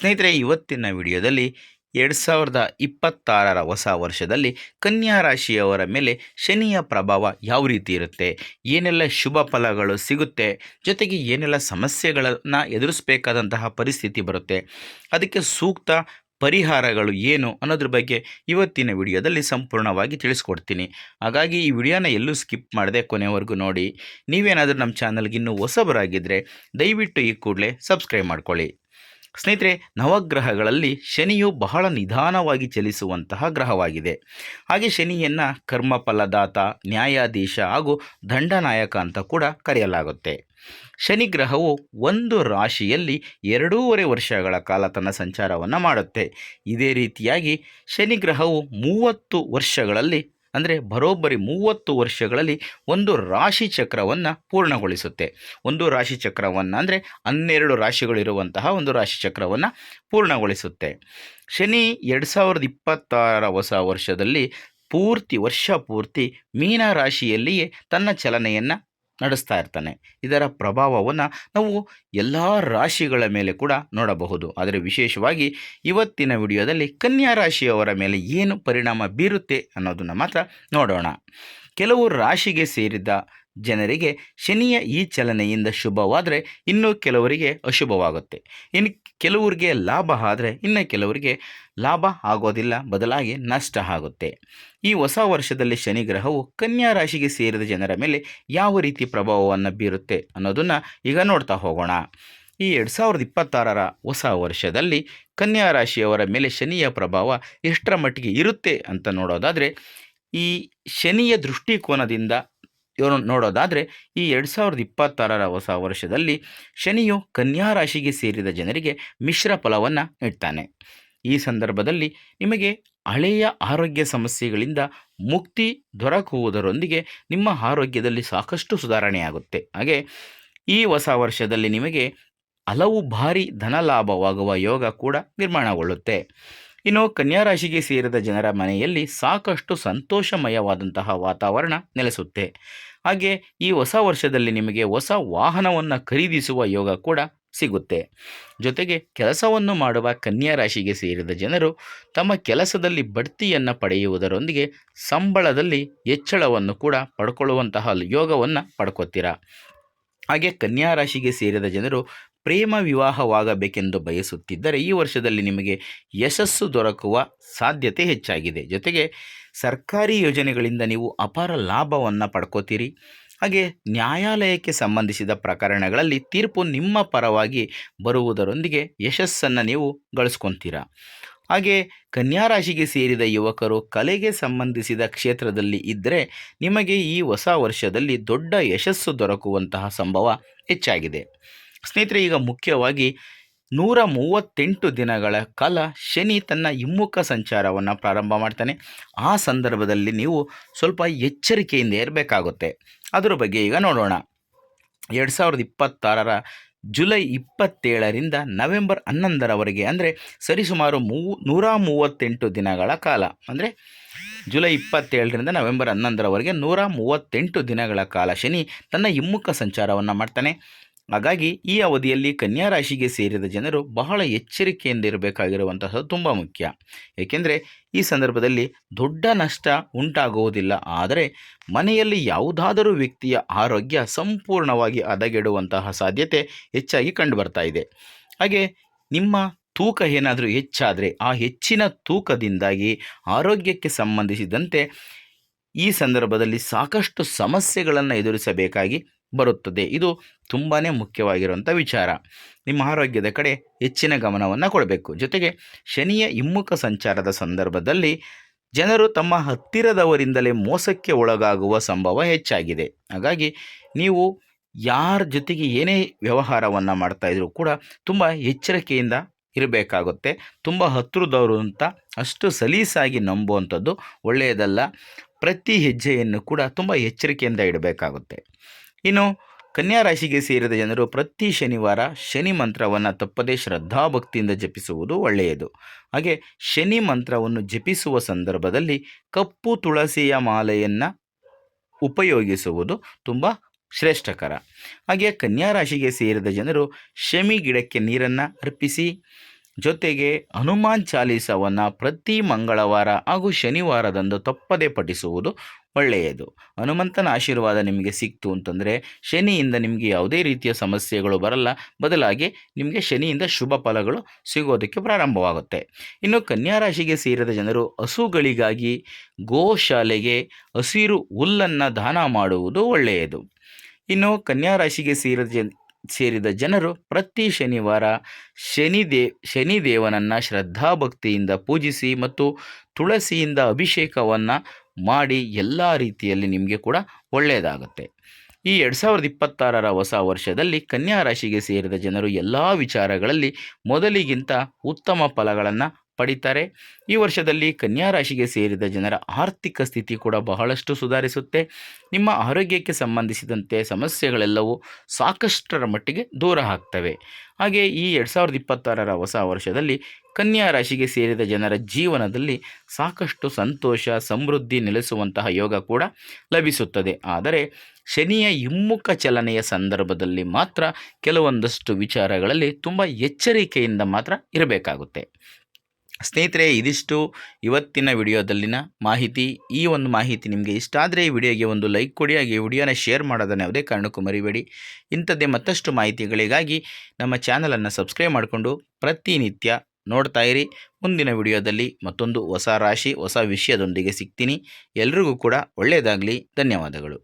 ಸ್ನೇಹಿತರೆ, ಇವತ್ತಿನ ವಿಡಿಯೋದಲ್ಲಿ 2026ರ ಹೊಸ ವರ್ಷದಲ್ಲಿ ಕನ್ಯಾ ರಾಶಿಯವರ ಮೇಲೆ ಶನಿಯ ಪ್ರಭಾವ ಯಾವ ರೀತಿ ಇರುತ್ತೆ, ಏನೆಲ್ಲ ಶುಭ ಫಲಗಳು ಸಿಗುತ್ತೆ, ಜೊತೆಗೆ ಏನೆಲ್ಲ ಸಮಸ್ಯೆಗಳನ್ನು ಎದುರಿಸಬೇಕಾದಂತಹ ಪರಿಸ್ಥಿತಿ ಬರುತ್ತೆ, ಅದಕ್ಕೆ ಸೂಕ್ತ ಪರಿಹಾರಗಳು ಏನು ಅನ್ನೋದ್ರ ಬಗ್ಗೆ ಇವತ್ತಿನ ವಿಡಿಯೋದಲ್ಲಿ ಸಂಪೂರ್ಣವಾಗಿ ತಿಳಿಸ್ಕೊಡ್ತೀನಿ. ಹಾಗಾಗಿ ಈ ವಿಡಿಯೋನ ಎಲ್ಲೂ ಸ್ಕಿಪ್ ಮಾಡದೆ ಕೊನೆವರೆಗೂ ನೋಡಿ. ನೀವೇನಾದರೂ ನಮ್ಮ ಚಾನಲ್ಗೆ ಇನ್ನೂ ಹೊಸಬರಾಗಿದ್ದರೆ ದಯವಿಟ್ಟು ಈ ಕೂಡಲೇ ಸಬ್ಸ್ಕ್ರೈಬ್ ಮಾಡ್ಕೊಳ್ಳಿ. ಸ್ನೇಹಿತರೆ, ನವಗ್ರಹಗಳಲ್ಲಿ ಶನಿಯು ಬಹಳ ನಿಧಾನವಾಗಿ ಚಲಿಸುವಂತಹ ಗ್ರಹವಾಗಿದೆ. ಹಾಗೆ ಶನಿಯನ್ನು ಕರ್ಮಫಲದಾತ, ನ್ಯಾಯಾಧೀಶ ಹಾಗೂ ದಂಡನಾಯಕ ಅಂತ ಕೂಡ ಕರೆಯಲಾಗುತ್ತೆ. ಶನಿ ಗ್ರಹವು ಒಂದು ರಾಶಿಯಲ್ಲಿ 2.5 ವರ್ಷಗಳ ಕಾಲ ತನ್ನ ಸಂಚಾರವನ್ನು ಮಾಡುತ್ತೆ. ಇದೇ ರೀತಿಯಾಗಿ ಶನಿ ಗ್ರಹವು 30 ವರ್ಷಗಳಲ್ಲಿ ಅಂದರೆ ಬರೋಬ್ಬರಿ 30 ವರ್ಷಗಳಲ್ಲಿ ಒಂದು ರಾಶಿ ಚಕ್ರವನ್ನು ಪೂರ್ಣಗೊಳಿಸುತ್ತೆ. ಒಂದು ರಾಶಿ ಚಕ್ರವನ್ನು ಅಂದರೆ 12 ರಾಶಿಗಳಿರುವಂತಹ ಒಂದು ರಾಶಿ ಚಕ್ರವನ್ನು ಪೂರ್ಣಗೊಳಿಸುತ್ತೆ. ಶನಿ 2026ರ ಹೊಸ ವರ್ಷದಲ್ಲಿ ವರ್ಷ ಪೂರ್ತಿ ಮೀನ ರಾಶಿಯಲ್ಲಿಯೇ ತನ್ನ ಚಲನೆಯನ್ನು ನಡೆಸ್ತಾ ಇರ್ತಾನೆ. ಇದರ ಪ್ರಭಾವವನ್ನು ನಾವು ಎಲ್ಲ ರಾಶಿಗಳ ಮೇಲೆ ಕೂಡ ನೋಡಬಹುದು. ಆದರೆ ವಿಶೇಷವಾಗಿ ಇವತ್ತಿನ ವಿಡಿಯೋದಲ್ಲಿ ಕನ್ಯಾ ರಾಶಿಯವರ ಮೇಲೆ ಏನು ಪರಿಣಾಮ ಬೀರುತ್ತೆ ಅನ್ನೋದನ್ನು ಮಾತ್ರ ನೋಡೋಣ. ಕೆಲವು ರಾಶಿಗೆ ಸೇರಿದ ಜನರಿಗೆ ಶನಿಯ ಈ ಚಲನೆಯಿಂದ ಶುಭವಾದರೆ ಇನ್ನು ಕೆಲವರಿಗೆ ಅಶುಭವಾಗುತ್ತೆ. ಇನ್ನು ಕೆಲವರಿಗೆ ಲಾಭ ಆದರೆ ಇನ್ನು ಕೆಲವರಿಗೆ ಲಾಭ ಆಗೋದಿಲ್ಲ, ಬದಲಾಗಿ ನಷ್ಟ ಆಗುತ್ತೆ. ಈ ಹೊಸ ವರ್ಷದಲ್ಲಿ ಶನಿ ಗ್ರಹವು ಕನ್ಯಾ ರಾಶಿಗೆ ಸೇರಿದ ಜನರ ಮೇಲೆ ಯಾವ ರೀತಿ ಪ್ರಭಾವವನ್ನು ಬೀರುತ್ತೆ ಅನ್ನೋದನ್ನು ಈಗ ನೋಡ್ತಾ ಹೋಗೋಣ. ಈ 2026ರ ಹೊಸ ವರ್ಷದಲ್ಲಿ ಕನ್ಯಾ ರಾಶಿಯವರ ಮೇಲೆ ಶನಿಯ ಪ್ರಭಾವ ಎಷ್ಟರ ಮಟ್ಟಿಗೆ ಇರುತ್ತೆ ಅಂತ ನೋಡೋದಾದರೆ, ಈ ಶನಿಯ ದೃಷ್ಟಿಕೋನದಿಂದ ನೋಡೋದಾದರೆ ಈ 2026ರ ಹೊಸ ವರ್ಷದಲ್ಲಿ ಶನಿಯು ಕನ್ಯಾ ರಾಶಿಗೆ ಸೇರಿದ ಜನರಿಗೆ ಮಿಶ್ರ ಫಲವನ್ನು ನೀಡ್ತಾನೆ. ಈ ಸಂದರ್ಭದಲ್ಲಿ ನಿಮಗೆ ಹಳೆಯ ಆರೋಗ್ಯ ಸಮಸ್ಯೆಗಳಿಂದ ಮುಕ್ತಿ ದೊರಕುವುದರೊಂದಿಗೆ ನಿಮ್ಮ ಆರೋಗ್ಯದಲ್ಲಿ ಸಾಕಷ್ಟು ಸುಧಾರಣೆಯಾಗುತ್ತೆ. ಹಾಗೆ ಈ ಹೊಸ ವರ್ಷದಲ್ಲಿ ನಿಮಗೆ ಹಲವು ಬಾರಿ ಧನಲಾಭವಾಗುವ ಯೋಗ ಕೂಡ ನಿರ್ಮಾಣಗೊಳ್ಳುತ್ತೆ. ಇನ್ನು ಕನ್ಯಾ ರಾಶಿಗೆ ಸೇರಿದ ಜನರ ಮನೆಯಲ್ಲಿ ಸಾಕಷ್ಟು ಸಂತೋಷಮಯವಾದಂತಹ ವಾತಾವರಣ ನೆಲೆಸುತ್ತೆ. ಹಾಗೆ ಈ ಹೊಸ ವರ್ಷದಲ್ಲಿ ನಿಮಗೆ ಹೊಸ ವಾಹನವನ್ನು ಖರೀದಿಸುವ ಯೋಗ ಕೂಡ ಸಿಗುತ್ತೆ. ಜೊತೆಗೆ ಕೆಲಸವನ್ನು ಮಾಡುವ ಕನ್ಯಾ ರಾಶಿಗೆ ಸೇರಿದ ಜನರು ತಮ್ಮ ಕೆಲಸದಲ್ಲಿ ಬಡ್ತಿಯನ್ನು ಪಡೆಯುವುದರೊಂದಿಗೆ ಸಂಬಳದಲ್ಲಿ ಹೆಚ್ಚಳವನ್ನು ಕೂಡ ಪಡ್ಕೊಳ್ಳುವಂತಹ ಯೋಗವನ್ನು ಪಡ್ಕೋತೀರಾ. ಹಾಗೆ ಕನ್ಯಾ ರಾಶಿಗೆ ಸೇರಿದ ಜನರು ಪ್ರೇಮ ವಿವಾಹವಾಗಬೇಕೆಂದು ಬಯಸುತ್ತಿದ್ದರೆ ಈ ವರ್ಷದಲ್ಲಿ ನಿಮಗೆ ಯಶಸ್ಸು ದೊರಕುವ ಸಾಧ್ಯತೆ ಹೆಚ್ಚಾಗಿದೆ. ಜೊತೆಗೆ ಸರ್ಕಾರಿ ಯೋಜನೆಗಳಿಂದ ನೀವು ಅಪಾರ ಲಾಭವನ್ನು ಪಡ್ಕೋತೀರಿ. ಹಾಗೆ ನ್ಯಾಯಾಲಯಕ್ಕೆ ಸಂಬಂಧಿಸಿದ ಪ್ರಕರಣಗಳಲ್ಲಿ ತೀರ್ಪು ನಿಮ್ಮ ಪರವಾಗಿ ಬರುವುದರೊಂದಿಗೆ ಯಶಸ್ಸನ್ನು ನೀವು ಗಳಿಸ್ಕೊತೀರಾ. ಹಾಗೆ ಕನ್ಯಾ ರಾಶಿಗೆ ಸೇರಿದ ಯುವಕರು ಕಲೆಗೆ ಸಂಬಂಧಿಸಿದ ಕ್ಷೇತ್ರದಲ್ಲಿ ಇದ್ದರೆ ನಿಮಗೆ ಈ ಹೊಸ ವರ್ಷದಲ್ಲಿ ದೊಡ್ಡ ಯಶಸ್ಸು ದೊರಕುವಂತಹ ಸಂಭವ ಹೆಚ್ಚಾಗಿದೆ. ಸ್ನೇಹಿತರೆ, ಈಗ ಮುಖ್ಯವಾಗಿ 138 ದಿನಗಳ ಕಾಲ ಶನಿ ತನ್ನ ಹಿಮ್ಮುಖ ಸಂಚಾರವನ್ನು ಪ್ರಾರಂಭ ಮಾಡ್ತಾನೆ. ಆ ಸಂದರ್ಭದಲ್ಲಿ ನೀವು ಸ್ವಲ್ಪ ಎಚ್ಚರಿಕೆಯಿಂದ ಇರಬೇಕಾಗುತ್ತೆ. ಅದರ ಬಗ್ಗೆ ಈಗ ನೋಡೋಣ. 2026ರ ಜುಲೈ 27ರಿಂದ ನವೆಂಬರ್ 11ರವರೆಗೆ ಅಂದರೆ ಸರಿಸುಮಾರು 138 ದಿನಗಳ ಕಾಲ, ಅಂದರೆ ಜುಲೈ 27ರಿಂದ ನವೆಂಬರ್ 11ರವರೆಗೆ 138 ದಿನಗಳ ಕಾಲ ಶನಿ ತನ್ನ ಹಿಮ್ಮುಖ ಸಂಚಾರವನ್ನು ಮಾಡ್ತಾನೆ. ಹಾಗಾಗಿ ಈ ಅವಧಿಯಲ್ಲಿ ಕನ್ಯಾ ರಾಶಿಗೆ ಸೇರಿದ ಜನರು ಬಹಳ ಎಚ್ಚರಿಕೆಯಿಂದ ಇರಬೇಕಾಗಿರುವಂತಹದ್ದು ತುಂಬ ಮುಖ್ಯ. ಏಕೆಂದರೆ ಈ ಸಂದರ್ಭದಲ್ಲಿ ದೊಡ್ಡ ನಷ್ಟ ಉಂಟಾಗುವುದಿಲ್ಲ, ಆದರೆ ಮನೆಯಲ್ಲಿ ಯಾವುದಾದರೂ ವ್ಯಕ್ತಿಯ ಆರೋಗ್ಯ ಸಂಪೂರ್ಣವಾಗಿ ಹದಗೆಡುವಂತಹ ಸಾಧ್ಯತೆ ಹೆಚ್ಚಾಗಿ ಕಂಡುಬರ್ತಾ ಇದೆ. ಹಾಗೆ ನಿಮ್ಮ ತೂಕ ಏನಾದರೂ ಹೆಚ್ಚಾದರೆ ಆ ಹೆಚ್ಚಿನ ತೂಕದಿಂದಾಗಿ ಆರೋಗ್ಯಕ್ಕೆ ಸಂಬಂಧಿಸಿದಂತೆ ಈ ಸಂದರ್ಭದಲ್ಲಿ ಸಾಕಷ್ಟು ಸಮಸ್ಯೆಗಳನ್ನು ಎದುರಿಸಬೇಕಾಗಿ ಬರುತ್ತದೆ. ಇದು ತುಂಬಾ ಮುಖ್ಯವಾಗಿರುವಂಥ ವಿಚಾರ. ನಿಮ್ಮ ಆರೋಗ್ಯದ ಕಡೆ ಹೆಚ್ಚಿನ ಗಮನವನ್ನು ಕೊಡಬೇಕು. ಜೊತೆಗೆ ಶನಿಯ ಹಿಮ್ಮುಖ ಸಂಚಾರದ ಸಂದರ್ಭದಲ್ಲಿ ಜನರು ತಮ್ಮ ಹತ್ತಿರದವರಿಂದಲೇ ಮೋಸಕ್ಕೆ ಒಳಗಾಗುವ ಸಂಭವ ಹೆಚ್ಚಾಗಿದೆ. ಹಾಗಾಗಿ ನೀವು ಯಾರ ಜೊತೆಗೆ ಏನೇ ವ್ಯವಹಾರವನ್ನು ಮಾಡ್ತಾಯಿದ್ರೂ ಕೂಡ ತುಂಬ ಎಚ್ಚರಿಕೆಯಿಂದ ಇರಬೇಕಾಗುತ್ತೆ. ತುಂಬ ಹತ್ತಿರದವರು ಅಂತ ಅಷ್ಟು ಸಲೀಸಾಗಿ ನಂಬುವಂಥದ್ದು ಒಳ್ಳೆಯದಲ್ಲ. ಪ್ರತಿ ಹೆಜ್ಜೆಯನ್ನು ಕೂಡ ತುಂಬ ಎಚ್ಚರಿಕೆಯಿಂದ ಇಡಬೇಕಾಗುತ್ತೆ. ಇನ್ನು ಕನ್ಯಾ ರಾಶಿಗೆ ಸೇರಿದ ಜನರು ಪ್ರತಿ ಶನಿವಾರ ಶನಿ ಮಂತ್ರವನ್ನು ತಪ್ಪದೇ ಶ್ರದ್ಧಾಭಕ್ತಿಯಿಂದ ಜಪಿಸುವುದು ಒಳ್ಳೆಯದು. ಹಾಗೆ ಶನಿ ಮಂತ್ರವನ್ನು ಜಪಿಸುವ ಸಂದರ್ಭದಲ್ಲಿ ಕಪ್ಪು ತುಳಸಿಯ ಮಾಲೆಯನ್ನು ಉಪಯೋಗಿಸುವುದು ತುಂಬ ಶ್ರೇಷ್ಠಕರ. ಹಾಗೆ ಕನ್ಯಾ ರಾಶಿಗೆ ಸೇರಿದ ಜನರು ಶಮಿ ಗಿಡಕ್ಕೆ ನೀರನ್ನು ಅರ್ಪಿಸಿ ಜೊತೆಗೆ ಹನುಮಾನ್ ಚಾಲೀಸವನ್ನು ಪ್ರತಿ ಮಂಗಳವಾರ ಹಾಗೂ ಶನಿವಾರದಂದು ತಪ್ಪದೇ ಪಠಿಸುವುದು ಒಳ್ಳೆಯದು. ಹನುಮಂತನ ಆಶೀರ್ವಾದ ನಿಮಗೆ ಸಿಕ್ತು ಅಂತಂದರೆ ಶನಿಯಿಂದ ನಿಮಗೆ ಯಾವುದೇ ರೀತಿಯ ಸಮಸ್ಯೆಗಳು ಬರಲ್ಲ, ಬದಲಾಗಿ ನಿಮಗೆ ಶನಿಯಿಂದ ಶುಭ ಫಲಗಳು ಸಿಗೋದಕ್ಕೆ ಪ್ರಾರಂಭವಾಗುತ್ತೆ. ಇನ್ನು ಕನ್ಯಾ ರಾಶಿಗೆ ಸೇರಿದ ಜನರು ಹಸುಗಳಿಗಾಗಿ ಗೋಶಾಲೆಗೆ ಹಸಿರು ಹುಲ್ಲನ್ನು ದಾನ ಮಾಡುವುದು ಒಳ್ಳೆಯದು. ಇನ್ನು ಕನ್ಯಾ ರಾಶಿಗೆ ಸೇರಿದ ಜನರು ಪ್ರತಿ ಶನಿವಾರ ಶನಿದೇವನನ್ನು ಶ್ರದ್ಧಾಭಕ್ತಿಯಿಂದ ಪೂಜಿಸಿ ಮತ್ತು ತುಳಸಿಯಿಂದ ಅಭಿಷೇಕವನ್ನು ಮಾಡಿ ಎಲ್ಲ ರೀತಿಯಲ್ಲಿ ನಿಮಗೆ ಕೂಡ ಒಳ್ಳೆಯದಾಗುತ್ತೆ. ಈ 2026ರ ಹೊಸ ವರ್ಷದಲ್ಲಿ ಕನ್ಯಾ ರಾಶಿಗೆ ಸೇರಿದ ಜನರು ಎಲ್ಲ ವಿಚಾರಗಳಲ್ಲಿ ಮೊದಲಿಗಿಂತ ಉತ್ತಮ ಫಲಗಳನ್ನು ಪಡಿತಾರೆ. ಈ ವರ್ಷದಲ್ಲಿ ಕನ್ಯಾ ರಾಶಿಗೆ ಸೇರಿದ ಜನರ ಆರ್ಥಿಕ ಸ್ಥಿತಿ ಕೂಡ ಬಹಳಷ್ಟು ಸುಧಾರಿಸುತ್ತೆ. ನಿಮ್ಮ ಆರೋಗ್ಯಕ್ಕೆ ಸಂಬಂಧಿಸಿದಂತೆ ಸಮಸ್ಯೆಗಳೆಲ್ಲವೂ ಸಾಕಷ್ಟರ ಮಟ್ಟಿಗೆ ದೂರ ಆಗ್ತವೆ. ಹಾಗೆ ಈ 2026ರ ಹೊಸ ವರ್ಷದಲ್ಲಿ ಕನ್ಯಾ ರಾಶಿಗೆ ಸೇರಿದ ಜನರ ಜೀವನದಲ್ಲಿ ಸಾಕಷ್ಟು ಸಂತೋಷ ಸಮೃದ್ಧಿ ನೆಲೆಸುವಂತಹ ಯೋಗ ಕೂಡ ಲಭಿಸುತ್ತದೆ. ಆದರೆ ಶನಿಯ ಹಿಮ್ಮುಖ ಚಲನೆಯ ಸಂದರ್ಭದಲ್ಲಿ ಮಾತ್ರ ಕೆಲವೊಂದಷ್ಟು ವಿಚಾರಗಳಲ್ಲಿ ತುಂಬ ಎಚ್ಚರಿಕೆಯಿಂದ ಮಾತ್ರ ಇರಬೇಕಾಗುತ್ತೆ. ಸ್ನೇಹಿತರೆ, ಇದಿಷ್ಟು ಇವತ್ತಿನ ವಿಡಿಯೋದಲ್ಲಿನ ಮಾಹಿತಿ. ಈ ಒಂದು ಮಾಹಿತಿ ನಿಮಗೆ ಇಷ್ಟ ಆದರೆ ಈ ವಿಡಿಯೋಗೆ ಒಂದು ಲೈಕ್ ಕೊಡಿ, ಹಾಗೆ ಈ ವಿಡಿಯೋನ ಶೇರ್ ಮಾಡೋದನ್ನು ಯಾವುದೇ ಕಾರಣಕ್ಕೂ ಮರಿಬೇಡಿ. ಇಂಥದ್ದೇ ಮತ್ತಷ್ಟು ಮಾಹಿತಿಗಳಿಗಾಗಿ ನಮ್ಮ ಚಾನಲನ್ನು ಸಬ್ಸ್ಕ್ರೈಬ್ ಮಾಡಿಕೊಂಡು ಪ್ರತಿನಿತ್ಯ ನೋಡ್ತಾ ಇರಿ. ಮುಂದಿನ ವಿಡಿಯೋದಲ್ಲಿ ಮತ್ತೊಂದು ಹೊಸ ರಾಶಿ ಹೊಸ ವಿಷಯದೊಂದಿಗೆ ಸಿಗ್ತೀನಿ. ಎಲ್ರಿಗೂ ಕೂಡ ಒಳ್ಳೆಯದಾಗಲಿ. ಧನ್ಯವಾದಗಳು.